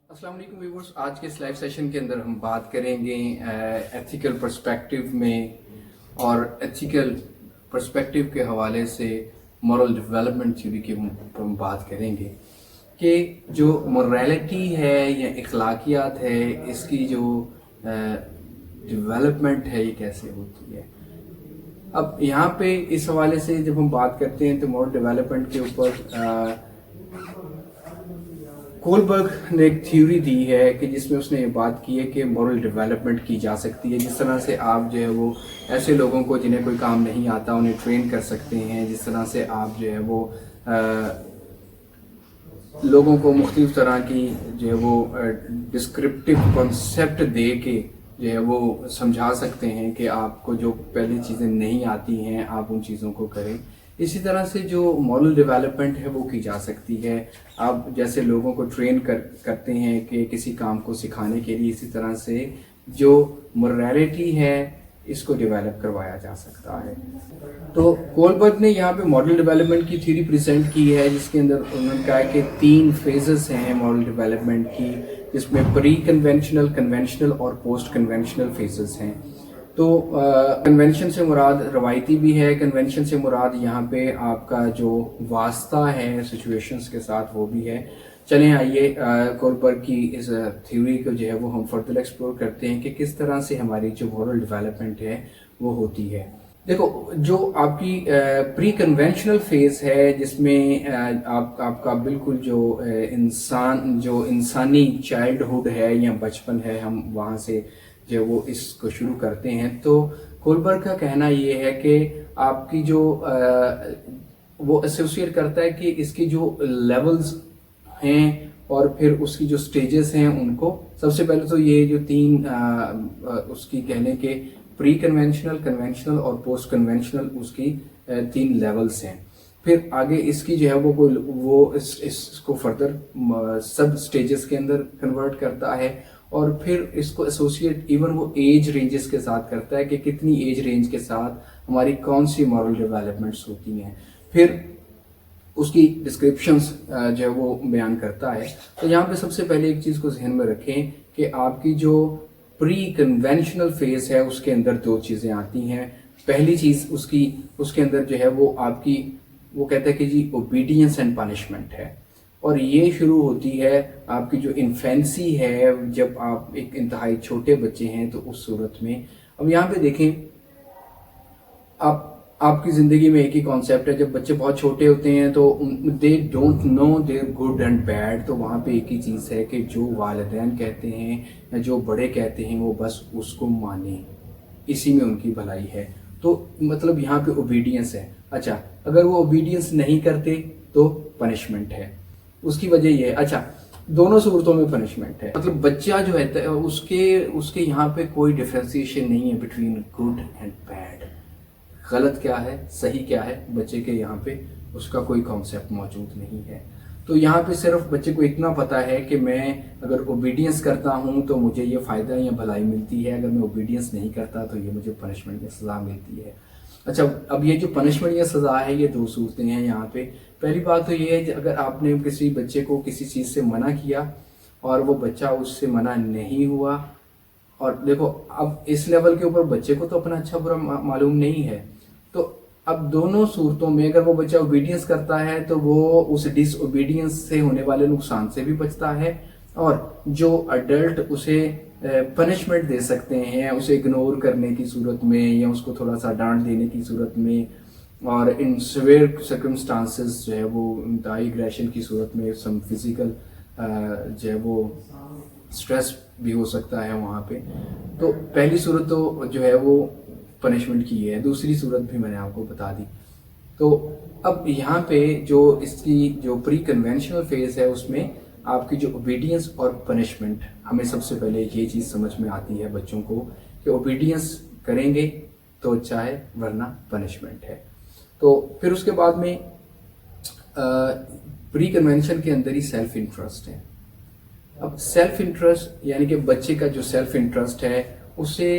अस्सलाम वालेकुम व्यूअर्स, आज के इस लाइव सेशन के अंदर हम बात करेंगे एथिकल पर्सपेक्टिव में और एथिकल पर्सपेक्टिव के हवाले से मॉरल डेवलपमेंट थ्योरी की हम बात करेंगे कि जो मोरालिटी है या इखलाकियात है, इसकी जो डेवलपमेंट है ये कैसे होती है। अब यहाँ पे इस हवाले से जब हम बात करते हैं तो मॉरल डेवलपमेंट के ऊपर कोलबर्ग ने एक थ्योरी दी है कि जिसमें उसने ये बात की है कि मॉरल डेवलपमेंट की जा सकती है। जिस तरह से आप जो है वो ऐसे लोगों को जिन्हें कोई काम नहीं आता उन्हें ट्रेन कर सकते हैं, जिस तरह से आप जो है वो लोगों को मुख्तलिफ तरह की जो है वो डिस्क्रिप्टिव कॉन्सेप्ट दे के जो है वो समझा सकते हैं कि आपको जो पहली चीज़ें नहीं आती हैं आप उन चीज़ों को करें। इसी तरह से जो मॉरल डेवलपमेंट है वो की जा सकती है। आप जैसे लोगों को ट्रेन करते हैं कि किसी काम को सिखाने के लिए, इसी तरह से जो मोरालिटी है इसको डेवलप करवाया जा सकता है। तो कोलबर्ग ने यहाँ पे मॉरल डेवलपमेंट की थ्योरी प्रेजेंट की है, जिसके अंदर उन्होंने कहा कि 3 फेजेस हैं मॉरल डेवलपमेंट की, जिसमें प्री कन्वेंशनल, कन्वेंशनल और पोस्ट कन्वेंशनल फेजेस हैं। तो कन्वेंशन से मुराद रवायती भी है, कन्वेंशन से मुराद यहाँ पे आपका जो वास्ता है सिचुएशंस के साथ वो भी है। चलें आइए कोलबर्ग की इस थ्योरी को जो है वो हम फर्दर एक्सप्लोर करते हैं कि किस तरह से हमारी जो मॉरल डेवलपमेंट है वो होती है। देखो, जो आपकी प्री कन्वेंशनल फेज है जिसमें आपका बिल्कुल जो इंसानी चाइल्डहुड है या बचपन है, हम वहाँ से जो वो इसको शुरू करते हैं। तो कोलबर्ग का कहना ये है कि आपकी जो वो एसोसिएट करता है कि इसकी जो लेवल्स हैं और फिर उसकी जो स्टेजेस हैं उनको, सबसे पहले तो ये जो 3 उसकी कहने के प्री कन्वेंशनल, कन्वेंशनल और पोस्ट कन्वेंशनल, उसकी 3 लेवल्स हैं। फिर आगे इसकी जो है वो इसको फर्दर सब स्टेजेस के अंदर कन्वर्ट करता है और फिर इसको एसोसिएट इवन वो एज रेंजेस के साथ करता है कि कितनी एज रेंज के साथ हमारी कौन सी मॉरल डेवलपमेंट्स होती हैं। फिर उसकी डिस्क्रिप्शंस जो है वो बयान करता है। तो यहाँ पे सबसे पहले एक चीज़ को ध्यान में रखें कि आपकी जो प्री कन्वेंशनल फेज है उसके अंदर 2 चीज़ें आती हैं। पहली चीज़ उसके अंदर जो है वो आपकी, वो कहता है कि जी ओबीडियंस एंड पनिशमेंट है, और ये शुरू होती है आपकी जो इन्फेंसी है, जब आप एक इंतहाई छोटे बच्चे हैं तो उस सूरत में। अब यहाँ पे देखें, आपकी ज़िंदगी में एक ही कॉन्सेप्ट है, जब बच्चे बहुत छोटे होते हैं तो they don't know their good and bad. तो वहाँ पे एक ही चीज़ है कि जो वालिदैन कहते हैं या जो बड़े कहते हैं वो बस उसको माने, इसी में उनकी भलाई है। तो मतलब यहाँ पे ओबीडियंस है। अच्छा, अगर वो ओबीडियंस नहीं करते तो पनिशमेंट है। उसकी वजह ये है, अच्छा, दोनों सूरतों में पनिशमेंट है। मतलब बच्चा जो है उसके यहाँ पे कोई डिफरेंशिएशन नहीं है बिटवीन गुड एंड बैड, गलत क्या है सही क्या है, बच्चे के यहाँ पे उसका कोई कॉन्सेप्ट मौजूद नहीं है। तो यहाँ पे सिर्फ बच्चे को इतना पता है कि मैं अगर ओबीडियंस करता हूँ तो मुझे ये फ़ायदा या भलाई मिलती है, अगर मैं ओबीडियंस नहीं करता तो ये मुझे पनिशमेंट या सज़ा मिलती है। अच्छा, अब ये जो पनिशमेंट या सज़ा है ये 2 सूरतें हैं यहाँ पे। पहली बात तो ये है कि अगर आपने किसी बच्चे को किसी चीज़ से मना किया और वो बच्चा उससे मना नहीं हुआ, और देखो अब इस लेवल के ऊपर बच्चे को तो अपना अच्छा बुरा मालूम नहीं है, तो अब दोनों सूरतों में अगर वो बच्चा ओबीडियंस करता है तो वो उस डिसओबीडियंस से होने वाले नुकसान से भी बचता है, और जो अडल्ट उसे पनिशमेंट दे सकते हैं उसे इग्नोर करने की सूरत में या उसको थोड़ा सा डांट देने की सूरत में, और इन सिवियर सर्कमस्टांसेस जो है वो इंतहाई एग्रेशन की सूरत में सम फिजिकल जो है वो स्ट्रेस भी हो सकता है वहाँ पे। तो पहली सूरत तो जो है वो पनिशमेंट की है, दूसरी सूरत भी मैंने आपको बता दी। तो अब यहाँ पे जो इसकी जो प्री कन्वेंशनल फेज है उसमें आपकी जो ओबीडियंस और पनिशमेंट, हमें सबसे पहले ये चीज़ समझ में आती है बच्चों को कि ओबीडियंस करेंगे तो अच्छा है वरना पनिशमेंट है। तो फिर उसके बाद में प्री कन्वेंशन के अंदर ही सेल्फ इंटरेस्ट है। अब सेल्फ इंटरेस्ट यानी कि बच्चे का जो सेल्फ इंटरेस्ट है उसे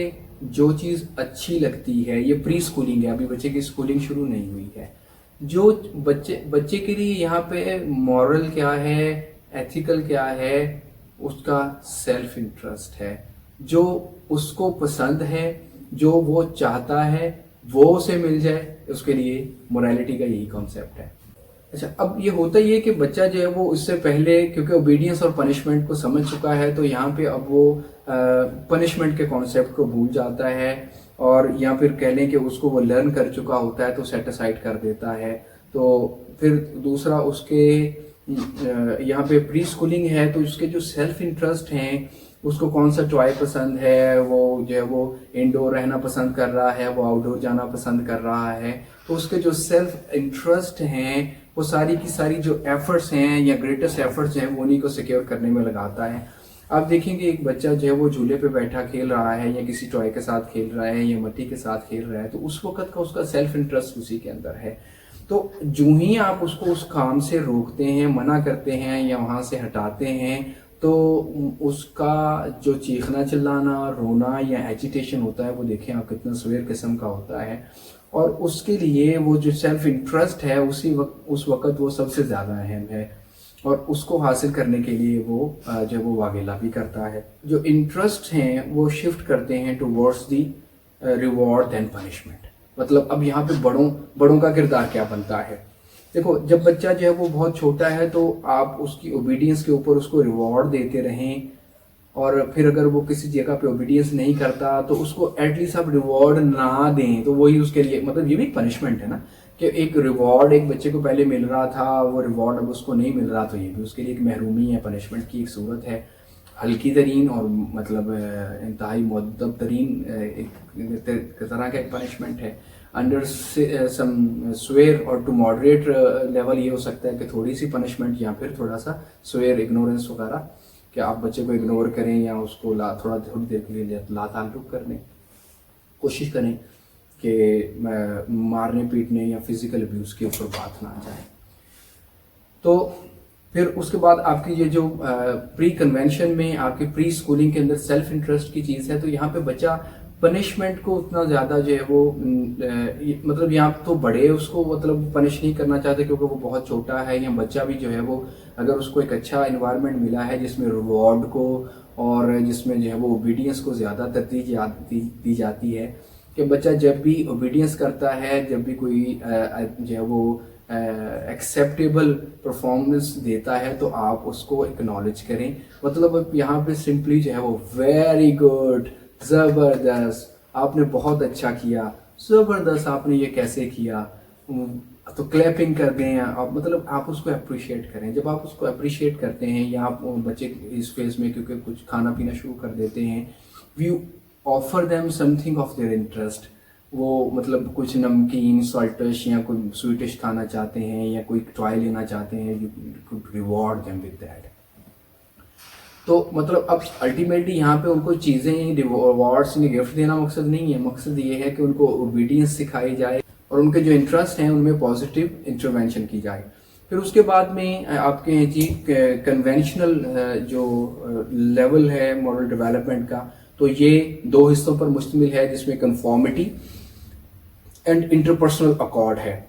जो चीज़ अच्छी लगती है, ये प्री स्कूलिंग है, अभी बच्चे की स्कूलिंग शुरू नहीं हुई है। जो बच्चे के लिए यहाँ पे मॉरल क्या है, एथिकल क्या है, اس کا سیلف انٹرسٹ ہے، جو اس کو پسند ہے، جو وہ چاہتا ہے وہ اسے مل جائے، اس کے لیے مورالٹی کا یہی کانسیپٹ ہے۔ اچھا، اب یہ ہوتا ہی ہے کہ بچہ جو ہے وہ اس سے پہلے کیونکہ اوبیڈینس اور پنشمنٹ کو سمجھ چکا ہے، تو یہاں پہ اب وہ پنشمنٹ کے کانسیپٹ کو بھول جاتا ہے، اور یا پھر کہہ لیں کہ اس کو وہ لرن کر چکا ہوتا ہے تو سیٹ اسائڈ کر دیتا ہے۔ تو پھر دوسرا اس کے یہاں پہ پری اسکولنگ ہے، تو اس کے جو سیلف انٹرسٹ ہیں، اس کو کون سا ٹوائے پسند ہے، وہ جو ہے وہ انڈور رہنا پسند کر رہا ہے، وہ آؤٹ ڈور جانا پسند کر رہا ہے، تو اس کے جو سیلف انٹرسٹ ہیں وہ ساری کی ساری جو ایفرٹس ہیں یا گریٹسٹ ایفرٹس ہیں وہ انہیں کو سیکیور کرنے میں لگاتا ہے۔ آپ دیکھیں کہ ایک بچہ جو ہے وہ جھولے پہ بیٹھا کھیل رہا ہے یا کسی ٹوائے کے ساتھ کھیل رہا ہے یا مٹی کے ساتھ کھیل رہا ہے، تو اس وقت کا اس کا سیلف انٹرسٹ اسی کے اندر ہے۔ تو جو ہی آپ اس کو اس کام سے روکتے ہیں، منع کرتے ہیں یا وہاں سے ہٹاتے ہیں، تو اس کا جو چیخنا چلانا، رونا یا ایجیٹیشن ہوتا ہے وہ دیکھیں آپ کتنا سویر قسم کا ہوتا ہے، اور اس کے لیے وہ جو سیلف انٹرسٹ ہے اس وقت وہ سب سے زیادہ اہم ہے، اور اس کو حاصل کرنے کے لیے وہ جو وہ واگیلا بھی کرتا ہے۔ جو انٹرسٹ ہیں وہ شفٹ کرتے ہیں towards the reward then punishment. مطلب اب یہاں پہ بڑوں کا کردار کیا بنتا ہے؟ دیکھو، جب بچہ جو ہے وہ بہت چھوٹا ہے تو آپ اس کی اوبیڈینس کے اوپر اس کو ریوارڈ دیتے رہیں، اور پھر اگر وہ کسی جگہ پہ اوبیڈینس نہیں کرتا تو اس کو ایٹ لیسٹ آپ ریوارڈ نہ دیں، تو وہی اس کے لیے مطلب یہ بھی پنشمنٹ ہے نا، کہ ایک ریوارڈ ایک بچے کو پہلے مل رہا تھا، وہ ریوارڈ اب اس کو نہیں مل رہا، تو یہ بھی اس کے لیے ایک محرومی ہے، پنشمنٹ کی ایک صورت ہے، ہلکی ترین اور مطلب انتہائی مؤدب ترین ایک طرح کا ایک پنشمنٹ ہے۔ انڈر سم سویئر اور ٹو ماڈریٹ لیول یہ ہو سکتا ہے کہ تھوڑی سی پنشمنٹ یا پھر تھوڑا سا سویئر اگنورنس وغیرہ، کہ آپ بچے کو اگنور کریں یا اس کو تھوڑا دیر کے لیے لا تعلق کرنے کوشش کریں، کہ مارنے پیٹنے یا فزیکل ابیوز کے اوپر بات نہ آ جائے۔ تو پھر اس کے بعد آپ کی یہ جو پری کنونشن میں آپ کی پری اسکولنگ کے اندر سیلف انٹرسٹ کی چیز ہے، تو یہاں پہ بچہ پنشمنٹ کو اتنا زیادہ جو ہے وہ مطلب یہاں تو بڑے اس کو مطلب پنش نہیں کرنا چاہتے کیونکہ وہ بہت چھوٹا ہے، یا بچہ بھی جو ہے وہ اگر اس کو ایک اچھا انوائرمنٹ ملا ہے جس میں ریوارڈ کو اور جس میں جو ہے وہ اوبیڈینس کو زیادہ ترجیح دی جاتی ہے، کہ بچہ جب بھی اوبیڈینس کرتا ہے، جب بھی کوئی جو ہے وہ ایکسیپٹیبل پرفارمنس دیتا ہے، تو آپ اس کو اکنالج کریں۔ مطلب یہاں پہ سمپلی جو ہے وہ ویری گڈ، زبردست، آپ نے بہت اچھا کیا، زبردست، آپ نے یہ کیسے کیا، تو کلیپنگ کر دیں، آپ مطلب آپ اس کو اپریشیٹ کریں۔ جب آپ اس کو اپریشیٹ کرتے ہیں یا آپ بچے اس فیز میں کیونکہ کچھ کھانا پینا شروع کر دیتے ہیں، we offer them something of their interest, وہ مطلب کچھ نمکین سالٹش یا کوئی سویٹش کھانا چاہتے ہیں یا کوئی ٹوائے لینا چاہتے ہیں، you could reward them with that. تو مطلب اب الٹیمیٹلی یہاں پہ ان کو چیزیں ریوارڈس میں گفٹ دینا مقصد نہیں ہے، مقصد یہ ہے کہ ان کو اوبیڈینس سکھائی جائے اور ان کے جو انٹرسٹ ہیں ان میں پازیٹیو انٹروینشن کی جائے۔ پھر اس کے بعد میں آپ کے جی کنونشنل جو لیول ہے مورل ڈیولپمنٹ کا، تو یہ دو حصوں پر مشتمل ہے، جس میں کنفارمٹی اینڈ انٹرپرسنل اکارڈ ہے۔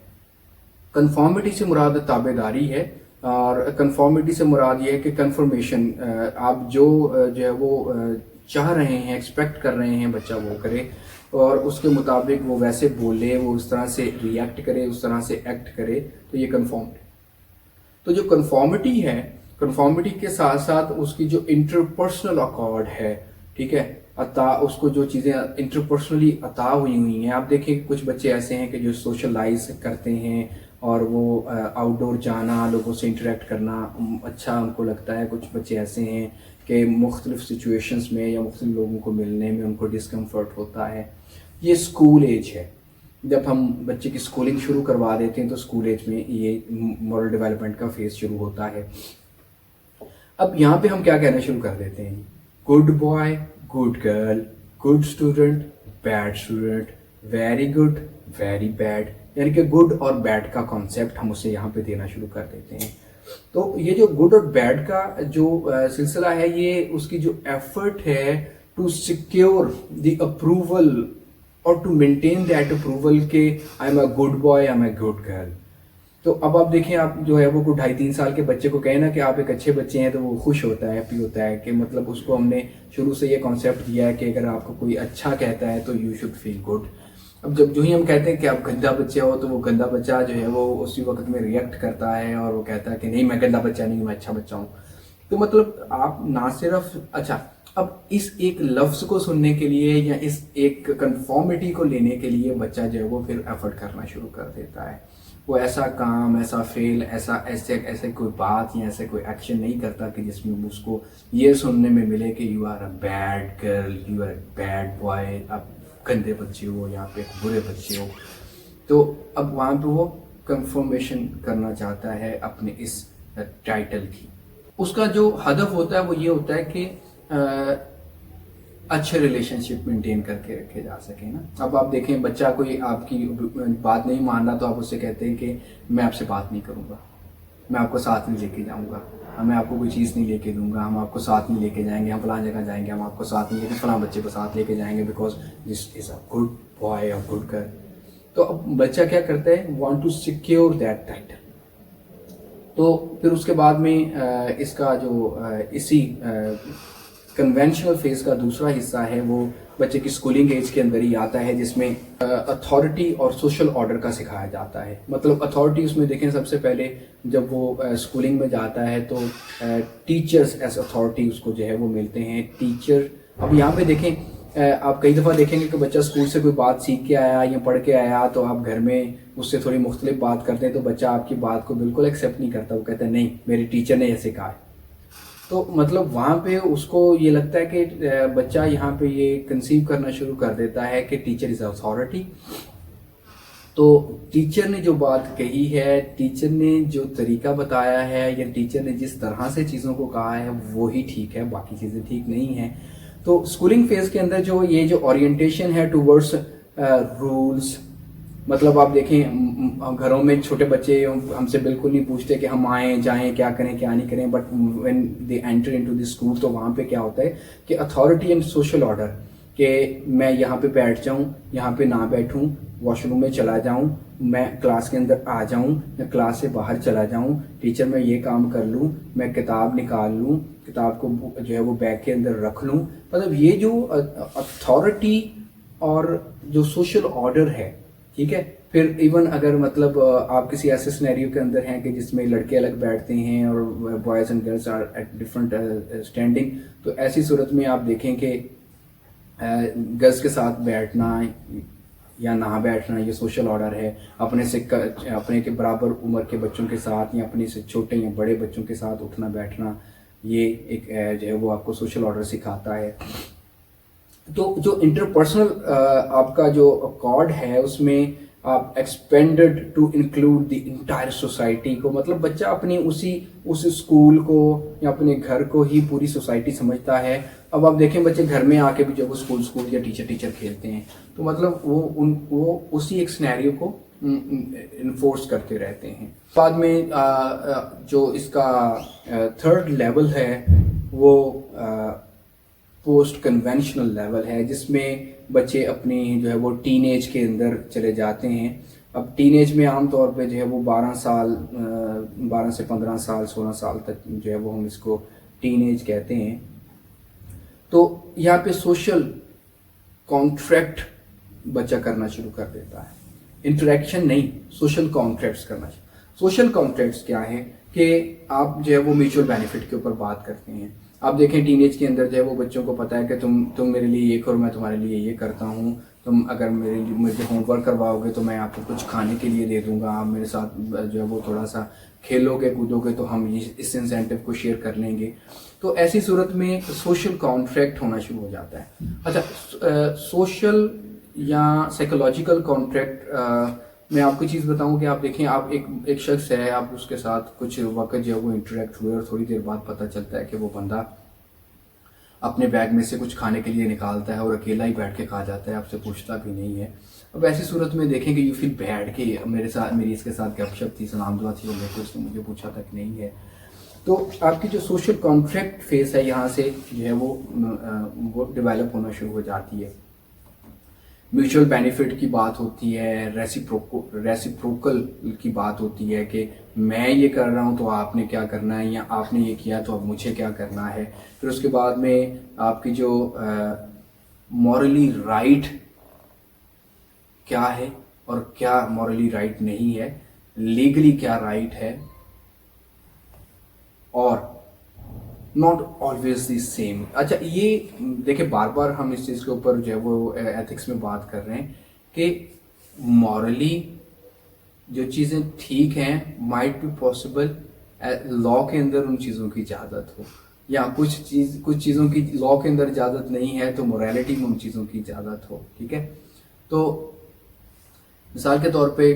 کنفارمٹی سے مراد تابع داری ہے، اور کنفارمٹی سے مراد یہ ہے کہ کنفرمیشن، آپ جو ہے وہ چاہ رہے ہیں، ایکسپیکٹ کر رہے ہیں بچہ وہ کرے، اور اس کے مطابق وہ ویسے بولے، وہ اس طرح سے ریئیکٹ کرے، اس طرح سے ایکٹ کرے، تو یہ کنفارمٹی۔ تو جو کنفارمٹی ہے، کنفارمٹی کے ساتھ ساتھ اس کی جو انٹرپرسنل اکارڈ ہے، ٹھیک ہے، اس کو جو چیزیں انٹرپرسنلی عطا ہوئی ہیں، آپ دیکھیں کچھ بچے ایسے ہیں کہ جو سوشلائز کرتے ہیں اور وہ آؤٹ ڈور جانا، لوگوں سے انٹریکٹ کرنا اچھا ان کو لگتا ہے۔ کچھ بچے ایسے ہیں کہ مختلف سچویشنز میں یا مختلف لوگوں کو ملنے میں ان کو ڈسکمفرٹ ہوتا ہے۔ یہ اسکول ایج ہے، جب ہم بچے کی اسکولنگ شروع کروا دیتے ہیں تو اسکول ایج میں یہ مورل ڈیولپمنٹ کا فیز شروع ہوتا ہے۔ اب یہاں پہ ہم کیا کہنا شروع کر دیتے ہیں؟ Good boy, good girl, good student, bad student, very good, very bad, یعنی کہ گڈ اور بیڈ کا کانسیپٹ ہم اسے یہاں پہ دینا شروع کر دیتے ہیں۔ تو یہ جو گڈ اور بیڈ کا جو سلسلہ ہے، یہ اس کی جو ایفرٹ ہے ٹو سیکیور دی اپروول اور ٹو مینٹین دیٹ اپروول کہ I am a good boy, I am a good girl, تو اب آپ دیکھیں آپ جو ہے وہ 2.5-3 سال کے بچے کو کہیں نا کہ آپ ایک اچھے بچے ہیں تو وہ خوش ہوتا ہے, ہیپی ہوتا ہے, کہ مطلب اس کو ہم نے شروع سے یہ کانسیپٹ دیا ہے کہ اگر آپ کو کوئی اچھا کہتا ہے تو یو شوڈ فیل گڈ. اب جب جو ہی ہم کہتے ہیں کہ آپ گندا بچہ ہو تو وہ گندا بچہ جو ہے وہ اسی وقت میں ریئیکٹ کرتا ہے اور وہ کہتا ہے کہ نہیں میں گندا بچہ نہیں ہوں, میں اچھا بچہ ہوں. تو مطلب آپ نہ صرف اچھا اب اس ایک لفظ کو سننے کے لیے یا اس ایک کنفارمٹی کو لینے کے لیے بچہ جو ہے وہ پھر ایفرٹ کرنا شروع کر دیتا ہے. وہ ایسا کام, ایسا فیل, ایسے کوئی بات یا ایسے کوئی ایکشن نہیں کرتا کہ جس میں اس کو یہ سننے میں ملے کہ you are a bad girl, you are a bad boy, آپ گندے بچے ہو یا آپ ایک برے بچے ہو. تو اب وہاں پہ وہ کنفرمیشن کرنا چاہتا ہے اپنے اس ٹائٹل کی. اس کا جو ہدف ہوتا ہے وہ یہ ہوتا ہے کہ اچھے ریلیشن شپ مینٹین کر کے رکھے جا سکیں نا. اب آپ دیکھیں بچہ کوئی آپ کی بات نہیں مان رہا تو آپ اس سے کہتے ہیں کہ میں آپ سے بات نہیں کروں گا, میں آپ کو ساتھ نہیں لے کے جاؤں گا, میں آپ کو کوئی چیز نہیں لے کے دوں گا, ہم آپ کو ساتھ نہیں لے کے جائیں گے, ہم فلاں جگہ جائیں گے, ہم آپ کو ساتھ نہیں لے کے فلاں بچے کو ساتھ لے کے جائیں گے because this is a good boy اور گڈ گرل. تو اب بچہ کیا کرتا ہے, want to secure that title. تو پھر اس کے بعد میں اس کا جو اسی کنونشنل فیز کا دوسرا حصہ ہے وہ بچے کی اسکولنگ ایج کے اندر ہی آتا ہے, جس میں اتھارٹی اور سوشل آرڈر کا سکھایا جاتا ہے. مطلب اتھارٹی اس میں دیکھیں سب سے پہلے جب وہ اسکولنگ میں جاتا ہے تو ٹیچرز ایز اتھارٹی اس کو جو ہے وہ ملتے ہیں. ٹیچر اب یہاں پہ دیکھیں آپ کئی دفعہ دیکھیں گے کہ بچہ اسکول سے کوئی بات سیکھ کے آیا یا پڑھ کے آیا تو آپ گھر میں اس سے تھوڑی مختلف بات کرتے ہیں تو بچہ آپ کی بات کو بالکل ایکسیپٹ نہیں کرتا, وہ کہتا ہے نہیں میری ٹیچر نے ایسے کہا ہے. تو مطلب وہاں پہ اس کو یہ لگتا ہے کہ بچہ یہاں پہ یہ کنسیو کرنا شروع کر دیتا ہے کہ ٹیچر از اتھارٹی. تو ٹیچر نے جو بات کہی ہے, ٹیچر نے جو طریقہ بتایا ہے یا ٹیچر نے جس طرح سے چیزوں کو کہا ہے وہی ٹھیک ہے, باقی چیزیں ٹھیک نہیں ہیں. تو اسکولنگ فیز کے اندر جو یہ جو اورینٹیشن ہے ٹورڈس رولس, مطلب آپ دیکھیں گھروں میں چھوٹے بچے ہم سے بالکل نہیں پوچھتے کہ ہم آئیں جائیں کیا کریں کیا نہیں کریں, but when they enter into the school تو وہاں پہ کیا ہوتا ہے کہ اتھارٹی اینڈ سوشل آرڈر, کہ میں یہاں پہ بیٹھ جاؤں, یہاں پہ نہ بیٹھوں, واش روم میں چلا جاؤں, میں کلاس کے اندر آ جاؤں یا کلاس سے باہر چلا جاؤں, ٹیچر میں یہ کام کر لوں, میں کتاب نکال لوں, کتاب کو جو ہے وہ بیگ کے اندر رکھ لوں. مطلب یہ جو اتھارٹی اور جو سوشل آرڈر ہے, ٹھیک ہے. پھر ایون اگر مطلب آپ کسی ایسے سینیریو کے اندر ہیں کہ جس میں لڑکے الگ بیٹھتے ہیں اور boys and girls are at different standing, تو ایسی صورت میں آپ دیکھیں کہ گرلس کے ساتھ بیٹھنا یا نہ بیٹھنا یہ سوشل آرڈر ہے. اپنے کے برابر عمر کے بچوں کے ساتھ یا اپنے سے چھوٹے یا بڑے بچوں کے ساتھ اٹھنا بیٹھنا, یہ ایک جو ہے وہ آپ کو سوشل آرڈر سکھاتا ہے. تو جو انٹرپرسنل آپ کا جو اکارڈ ہے اس میں آپ expanded to include the entire society کو, مطلب بچہ اپنی اس اسکول کو یا اپنے گھر کو ہی پوری سوسائٹی سمجھتا ہے. اب آپ دیکھیں بچے گھر میں آ کے بھی جب وہ اسکول یا ٹیچر کھیلتے ہیں تو مطلب وہ اسی ایک سینیریو کو انفورس کرتے رہتے ہیں. بعد میں جو اس کا تھرڈ لیول ہے وہ پوسٹ کنونشنل لیول ہے, جس میں بچے اپنی جو ہے وہ ٹین ایج کے اندر چلے جاتے ہیں. اب ٹین ایج میں عام طور پہ جو ہے وہ 12 سے 15 سال 16 سال تک جو ہے وہ ہم اس کو ٹین ایج کہتے ہیں. تو یہاں پہ سوشل کانٹریکٹ بچہ کرنا شروع کر دیتا ہے, انٹریکشن نہیں, سوشل کانٹریکٹس کرنا. سوشل کانٹریکٹس کیا ہے کہ آپ جو ہے وہ میوچل بینیفٹ کے اوپر بات کرتے ہیں. آپ دیکھیں ٹین ایج کے اندر جو ہے وہ بچوں کو پتا ہے کہ تم میرے لیے یہ کرو, میں تمہارے لیے یہ کرتا ہوں, تم اگر مجھے ہوم ورک کرواؤ گے تو میں آپ کو کچھ کھانے کے لیے دے دوں گا, آپ میرے ساتھ جو ہے وہ تھوڑا سا کھیلو گے کودو گے تو ہم اس انسینٹیو کو شیئر کر لیں گے. تو ایسی صورت میں سوشل کانٹریکٹ ہونا شروع ہو جاتا ہے. اچھا سوشل یا سائیکولوجیکل کانٹریکٹ میں آپ کو چیز بتاؤں کہ آپ دیکھیں آپ ایک شخص ہے, آپ اس کے ساتھ کچھ وقت جو ہے وہ انٹریکٹ ہوئے اور تھوڑی دیر بعد پتہ چلتا ہے کہ وہ بندہ اپنے بیگ میں سے کچھ کھانے کے لیے نکالتا ہے اور اکیلا ہی بیٹھ کے کھا جاتا ہے, آپ سے پوچھتا بھی نہیں ہے. اب ایسی صورت میں دیکھیں کہ یو فیل بیڈ کہ میری اس کے ساتھ گپ شپ تھی, سلام دعا تھی اور میرے کو اس نے مجھے پوچھا تک نہیں ہے. تو آپ کی جو سوشل کانٹریکٹ فیس ہے یہاں سے جو ہے وہ ڈیولپ ہونا شروع ہو جاتی ہے. म्यूचुअल बेनिफिट की बात होती है, रेसिप्रोकल की बात होती है कि मैं ये कर रहा हूँ तो आपने क्या करना है, या आपने ये किया तो अब मुझे क्या करना है। फिर उसके बाद में आपकी जो मॉरली राइट क्या है और क्या मॉरली राइट नहीं है, लीगली क्या राइट है, और नॉट ऑलवेज द सेम। अच्छा, ये देखिए बार बार हम इस चीज़ के ऊपर जो है वो एथिक्स में बात कर रहे हैं कि मॉरली जो चीज़ें ठीक हैं माइट बी पॉसिबल लॉ के अंदर उन चीज़ों की इजाज़त हो, या कुछ चीज़ों की लॉ के अंदर इजाज़त नहीं है तो मोरालिटी में उन चीज़ों की इजाज़त हो। ठीक है, तो मिसाल के तौर पे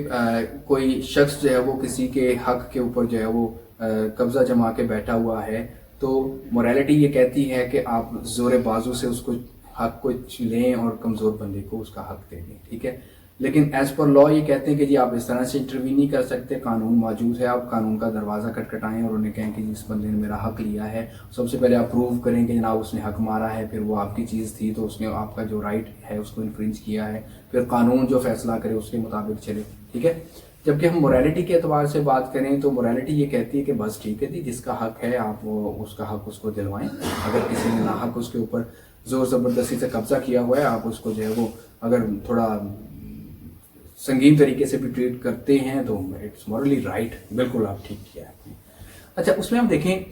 कोई शख्स जो है वो किसी के हक के ऊपर जो है वो कब्जा जमा के बैठा हुआ है, तो मोरालिटी ये कहती है कि आप जोर बाजू से उसको हक को लें और कमज़ोर बंदे को उसका हक दे दें। ठीक है, लेकिन एज पर लॉ ये कहते हैं कि जी आप इस तरह से इंटरवीन नहीं कर सकते, कानून मौजूद है, आप कानून का दरवाज़ा खटखटाएं और उन्हें कहें कि जिस बंदे ने मेरा हक लिया है सबसे पहले आप प्रूव करें कि जनाब उसने हक मारा है, फिर वो आपकी चीज़ थी तो उसने आपका जो राइट है उसको इन्फ्रिंज किया है, फिर कानून जो फैसला करे उसके मुताबिक चले। ठीक है, जबकि हम मोरालिटी के एतबार से बात करें तो मोरालिटी ये कहती है कि बस ठीक है जी, जिसका हक है आप उसका हक उसको दिलवाएं। अगर किसी ने नाहक उसके ऊपर ज़ोर ज़बरदस्ती से कब्जा किया हुआ है, आप उसको जो है वो अगर थोड़ा संगीन तरीके से भी ट्रीट करते हैं तो इट्स मॉरली राइट, बिल्कुल आप ठीक किया है। अच्छा, उसमें हम देखें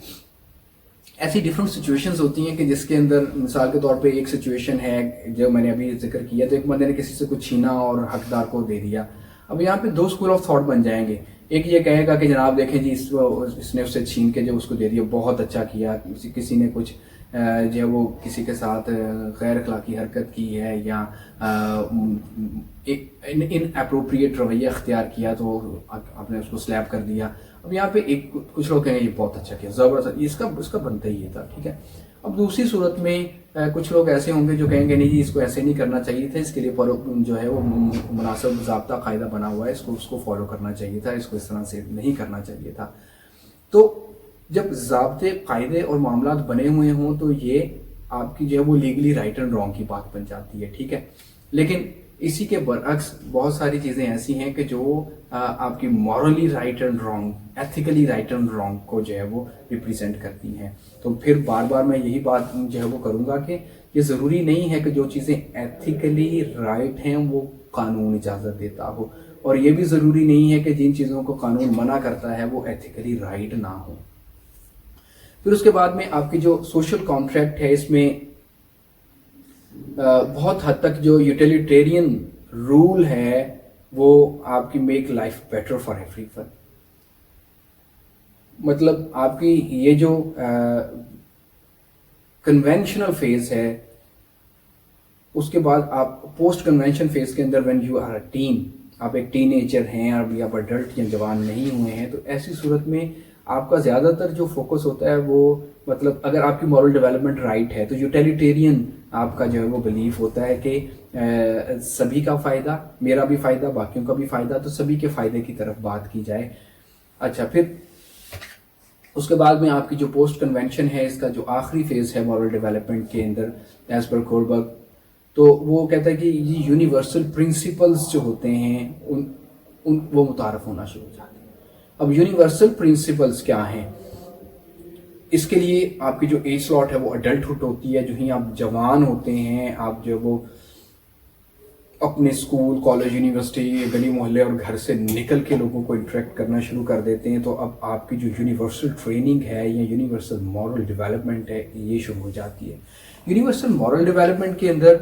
ऐसी डिफरेंट सिचुएशंस होती हैं कि जिसके अंदर मिसाल के तौर पे एक सिचुएशन है जो मैंने अभी जिक्र किया, तो एक बंदे ने किसी से कुछ छीना और हकदार को दे दिया। अब यहाँ पे दो स्कूल ऑफ थॉट बन जाएंगे। एक ये कहेगा कि जनाब देखें जी इसने उससे छीन के जो उसको दे दिया बहुत अच्छा किया, किसी ने कुछ जो है वो किसी के साथ गैर अखलाकी हरकत की है या इन अप्रोप्रिएट रवैया अख्तियार किया तो आपने उसको स्लैप कर दिया। अब यहाँ पे कुछ लोग कहेंगे ये बहुत अच्छा किया, ज़बरदस्त, इसका बनता ही ये था। ठीक है, अब दूसरी सूरत में कुछ लोग ऐसे होंगे जो कहेंगे नहीं जी इसको ऐसे नहीं करना चाहिए था, इसके लिए जो है वो मुनासिब ज़ाब्ता कायदा बना हुआ है, उसको फॉलो करना चाहिए था, इसको इस तरह से नहीं करना चाहिए था। तो जब ज़ाब्ते कायदे और मामलात बने हुए हों तो ये आपकी जो है वो लीगली राइट एंड रॉन्ग की बात बन जाती है। ठीक है, लेकिन इसी के बरअक्स बहुत सारी चीज़ें ऐसी हैं कि जो आपकी morally right and wrong, ethically right and wrong को जो है वो रिप्रेजेंट करती हैं। तो फिर बार बार मैं यही बात जो है वो करूँगा कि ये ज़रूरी नहीं है कि जो चीज़ें एथिकली राइट हैं वो कानून इजाज़त देता हो, और ये भी ज़रूरी नहीं है कि जिन चीज़ों को कानून मना करता है वो एथिकली राइट ना हो। फिर उसके बाद में आपकी जो सोशल कॉन्ट्रैक्ट है, इसमें बहुत हद तक जो यूटिलिटेरियन रूल है वो आपकी make life better for everyone. मतलब आपकी ये जो कन्वेंशनल फेज है, उसके बाद आप पोस्ट कन्वेंशन फेज के अंदर when you are a teen, आप एक टीनेजर हैं, अभी आप अडल्ट या जवान नहीं हुए हैं, तो ऐसी सूरत में आपका ज़्यादातर जो फोकस होता है वो मतलब अगर आपकी मॉरल डेवलपमेंट राइट है तो यूटिलिटेरियन आपका जो है वो बिलीफ होता है कि सभी का फ़ायदा, मेरा भी फ़ायदा, बाकियों का भी फ़ायदा, तो सभी के फ़ायदे की तरफ बात की जाए। अच्छा, फिर उसके बाद में आपकी जो पोस्ट कन्वेंशन है, इसका जो आखिरी फेज़ है मॉरल डेवलपमेंट के अंदर एज पर कोलबर्ग, तो वो कहता है कि ये यूनिवर्सल प्रिंसिपल्स जो होते हैं उन वो मुतारफ़ होना शुरू हो जाते हैं। अब यूनिवर्सल प्रिंसिपल्स क्या हैं? इसके लिए आपकी जो एज स्लॉट है वो अडल्टहुड होती है। जो ही आप जवान होते हैं, आप जो वो अपने स्कूल, कॉलेज, यूनिवर्सिटी, गली मोहल्ले और घर से निकल के लोगों को इंटरेक्ट करना शुरू कर देते हैं, तो अब आपकी जो यूनिवर्सल ट्रेनिंग है या यूनिवर्सल मॉरल डेवलपमेंट है ये शुरू हो जाती है। यूनिवर्सल मॉरल डेवलपमेंट के अंदर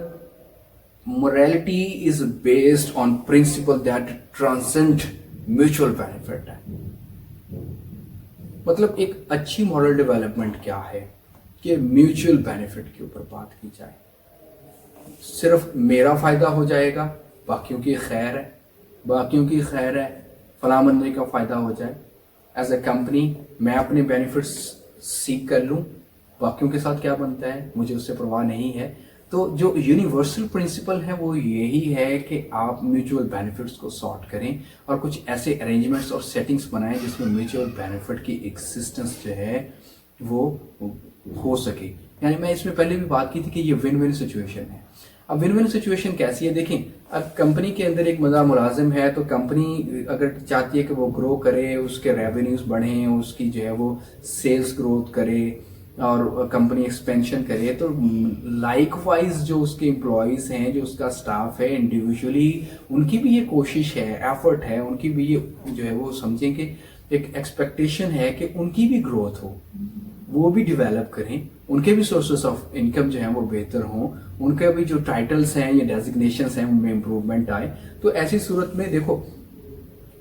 morality is based on principal that transcend mutual benefit है। मतलब एक अच्छी मॉरल डेवलपमेंट क्या है कि म्यूचुअल बेनिफिट के ऊपर बात की जाए। सिर्फ मेरा फ़ायदा हो जाएगा, बाकियों की खैर है, बाकियों की खैर है, फलां बंदे का फ़ायदा हो जाए। एज अ कंपनी मैं अपने बेनिफिट्स सीख कर लूँ, बाकियों के साथ क्या बनता है मुझे उससे परवाह नहीं है। तो जो यूनिवर्सल प्रिंसिपल है वो यही है कि आप म्यूचुअल बेनिफिट्स को सॉर्ट करें और कुछ ऐसे अरेंजमेंट्स और सेटिंग्स बनाएं जिसमें म्यूचुअल बेनिफिट की एक्सिस्टेंस जो है वो हो सके। यानी मैं इसमें पहले भी बात की थी कि ये विन विन सिचुएशन है। अब विन विन सिचुएशन कैसी है देखें, अब कंपनी के अंदर एक मुलाजिम है तो कंपनी अगर चाहती है कि वो ग्रो करे, उसके रेवेन्यूज बढ़ें, उसकी जो है वो सेल्स ग्रोथ करे और कंपनी एक्सपेंशन करे, तो लाइक वाइज जो उसके एम्प्लॉयज़ हैं, जो उसका स्टाफ है इंडिविजुअली, उनकी भी ये कोशिश है, एफर्ट है, उनकी भी ये जो है वो समझें कि एक एक्सपेक्टेशन है कि उनकी भी ग्रोथ हो, वो भी डेवलप करें, उनके भी सोर्सेस ऑफ इनकम जो है वो बेहतर हों, उनके भी जो टाइटल्स हैं या डेजिग्नेशंस हैं उनमें इम्प्रूवमेंट आए। तो ऐसी सूरत में देखो,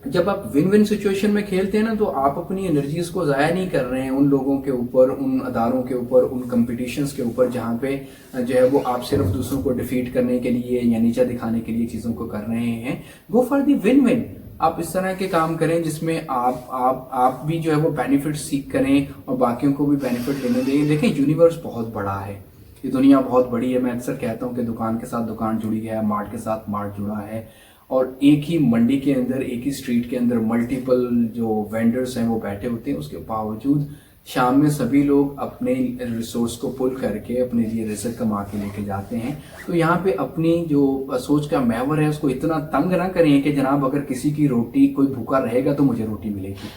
जब आप विन विन सिचुएशन में खेलते हैं ना, तो आप अपनी एनर्जीज को ज़ाया नहीं कर रहे हैं उन लोगों के ऊपर, उन अदारों के ऊपर, उन कंपटीशंस के ऊपर जहाँ पे जो है वो आप सिर्फ दूसरों को डिफीट करने के लिए या नीचा दिखाने के लिए चीज़ों को कर रहे हैं। Go for the win win. आप इस तरह के काम करें जिसमें आप भी जो है वो बेनिफिट सीख करें और बाकियों को भी बेनिफिट लेने दें। देखें, यूनिवर्स बहुत बड़ा है, ये दुनिया बहुत बड़ी है। मैं अक्सर कहता हूँ कि दुकान के साथ दुकान जुड़ी है, मार्ट के साथ मार्ट जुड़ा है, और एक ही मंडी के अंदर, एक ही स्ट्रीट के अंदर मल्टीपल जो वेंडर्स हैं वो बैठे होते हैं। उसके बावजूद शाम में सभी लोग अपने रिसोर्स को पुल करके अपने लिए रिस्क कमा के लेके जाते हैं। तो यहाँ पे अपनी जो सोच का महवर है उसको इतना तंग ना करें कि जनाब अगर किसी की रोटी, कोई भूखा रहेगा तो मुझे रोटी मिलेगी,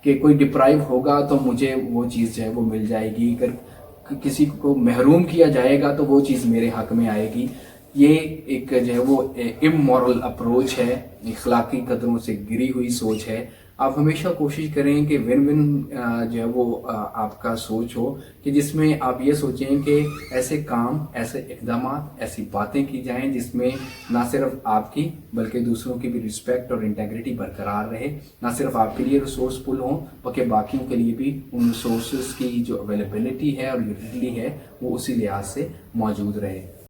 कि कोई डिप्राइव होगा तो मुझे वो चीज़ जो है वो मिल जाएगी, अगर किसी को महरूम किया जाएगा तो वो चीज़ मेरे हक में आएगी। ये एक जो है वो इमोरल अप्रोच है, इखलाकी कदरों से गिरी हुई सोच है। आप हमेशा कोशिश करें कि विन विन जो है वो आपका सोच हो, कि जिसमें आप ये सोचें कि ऐसे काम, ऐसे इक़दाम, ऐसी बातें की जाएं जिसमें ना सिर्फ आपकी बल्कि दूसरों की भी रिस्पेक्ट और इंटेग्रिटी बरकरार रहे, ना सिर्फ आपके लिए रिसोर्सफुल हों बल्कि बाकियों के लिए भी उन रिसोर्स की जो अवेलेबिलिटी है और यूटिलिटी है वो उसी लिहाज से मौजूद रहे।